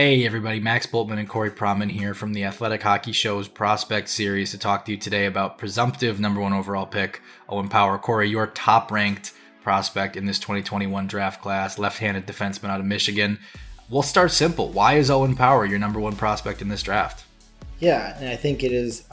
Hey everybody, Max Bultman and Corey Pronman here from the Athletic Hockey Show's Prospect Series to talk to you today about presumptive number one overall pick, Owen Power. Corey, your top-ranked prospect in this 2021 draft class, left-handed defenseman out of Michigan. We'll start simple. Why is Owen Power your number one prospect in this draft? Yeah, and I think it is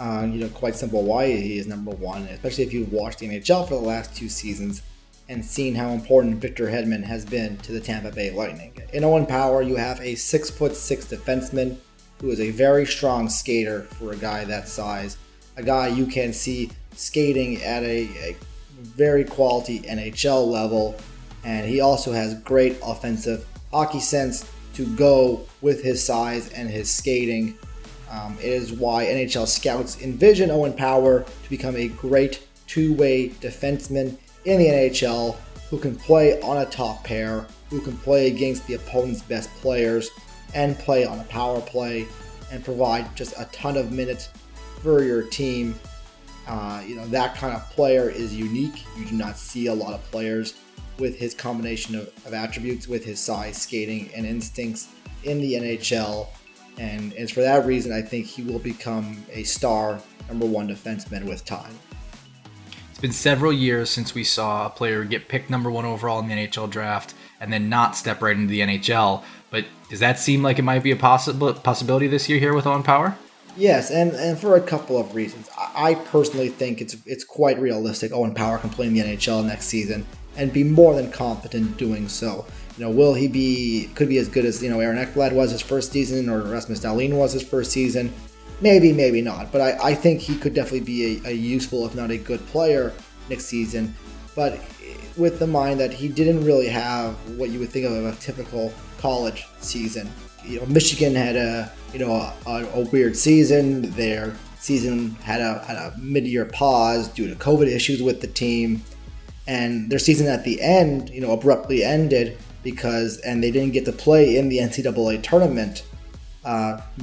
quite simple why he is number one, especially if you've watched the NHL for the last two seasons and seen how important Victor Hedman has been to the Tampa Bay Lightning. In Owen Power, you have a 6'6" defenseman who is a very strong skater for a guy that size, a guy you can see skating at a very quality NHL level, and he also has great offensive hockey sense to go with his size and his skating. It is why NHL scouts envision Owen Power to become a great two-way defenseman in the NHL who can play on a top pair, who can play against the opponent's best players and play on a power play and provide just a ton of minutes for your team. That kind of player is unique. You do not see a lot of players with his combination of attributes, with his size, skating, and instincts in the NHL. And it's for that reason I think he will become a star number one defenseman with time. It's been several years since we saw a player get picked number one overall in the NHL draft and then not step right into the NHL. But does that seem like it might be a possibility this year here with Owen Power? Yes, and for a couple of reasons. I personally think it's quite realistic Owen Power can play in the NHL next season and be more than competent doing so. Could be as good as Aaron Ekblad was his first season or Rasmus Dahlin was his first season? Maybe, maybe not. But I think he could definitely be a useful, if not a good player next season. But with the mind that he didn't really have what you would think of a typical college season. Michigan had a weird season. Their season had a mid-year pause due to COVID issues with the team, and their season at the end, abruptly ended and they didn't get to play in the NCAA tournament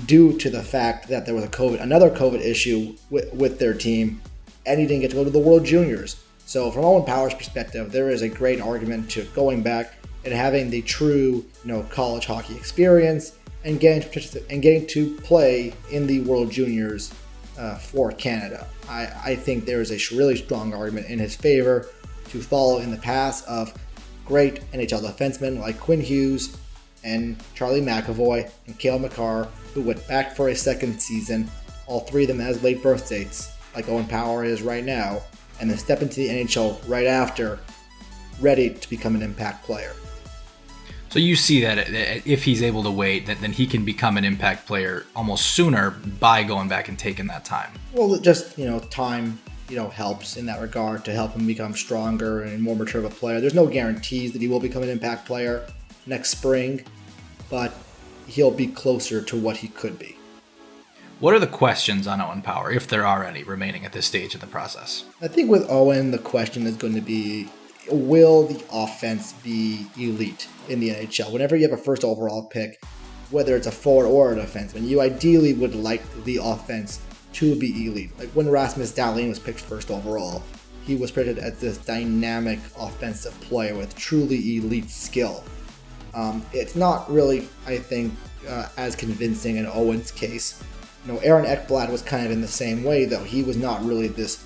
due to the fact that there was another COVID issue with their team, and he didn't get to go to the World Juniors. So from Owen Power's perspective, there is a great argument to going back and having the true college hockey experience and getting to play in the World Juniors for Canada. I think there is a really strong argument in his favor to follow in the path of great NHL defensemen like Quinn Hughes and Charlie McAvoy and Cale Makar, who went back for a second season, all three of them as late birth dates, like Owen Power is right now, and then step into the NHL right after, ready to become an impact player. So you see that if he's able to wait, then he can become an impact player almost sooner by going back and taking that time. Well, just time helps in that regard to help him become stronger and more mature of a player. There's no guarantees that he will become an impact player next spring, but he'll be closer to what he could be. What are the questions on Owen Power, if there are any, remaining at this stage of the process? I think with Owen, the question is going to be, will the offense be elite in the NHL? Whenever you have a first overall pick, whether it's a forward or a defenseman, you ideally would like the offense to be elite. Like when Rasmus Dahlin was picked first overall, he was predicted as this dynamic offensive player with truly elite skill. It's not really, I think, as convincing in Owen's case. Aaron Ekblad was kind of in the same way, though. He was not really this,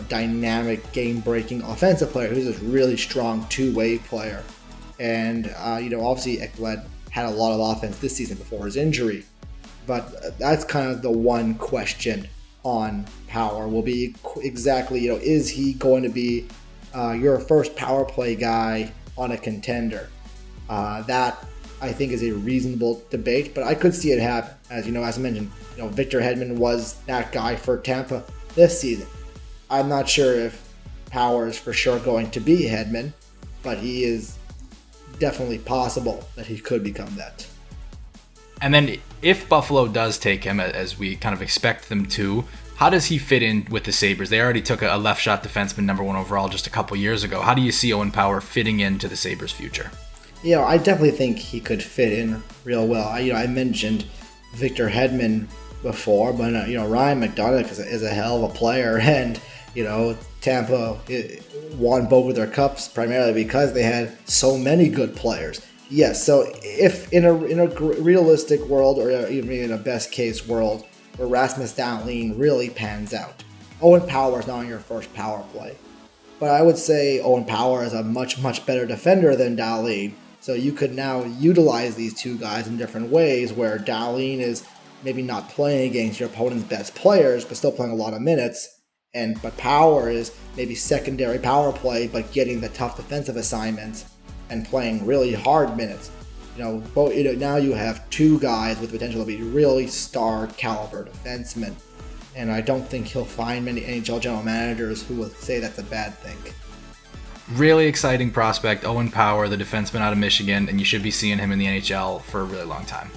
dynamic, game-breaking offensive player. He was this really strong two-way player. And, obviously Ekblad had a lot of offense this season before his injury. But that's kind of the one question on Power will be exactly, is he going to be your first power play guy on a contender? That I think is a reasonable debate, but I could see it happen. As I mentioned, Victor Hedman was that guy for Tampa this season. I'm not sure if Power is for sure going to be Hedman, but he is definitely possible that he could become that. And then if Buffalo does take him, as we kind of expect them to, how does he fit in with the Sabres? They already took a left shot defenseman number one overall just a couple years ago. How do you see Owen Power fitting into the Sabres' future? I definitely think he could fit in real well. I mentioned Victor Hedman before, but Ryan McDonagh is a hell of a player, and Tampa won both of their cups primarily because they had so many good players. Yes. So if in a realistic world, or even in a best case world, where Rasmus Dahlin really pans out, Owen Power is not on your first power play. But I would say Owen Power is a much better defender than Dahlin. So you could now utilize these two guys in different ways, where Dahlin is maybe not playing against your opponent's best players, but still playing a lot of minutes. But Power is maybe secondary power play, but getting the tough defensive assignments and playing really hard minutes. Now you have two guys with potential to be really star caliber defensemen, and I don't think he'll find many NHL general managers who will say that's a bad thing. Really exciting prospect, Owen Power, the defenseman out of Michigan, and you should be seeing him in the NHL for a really long time.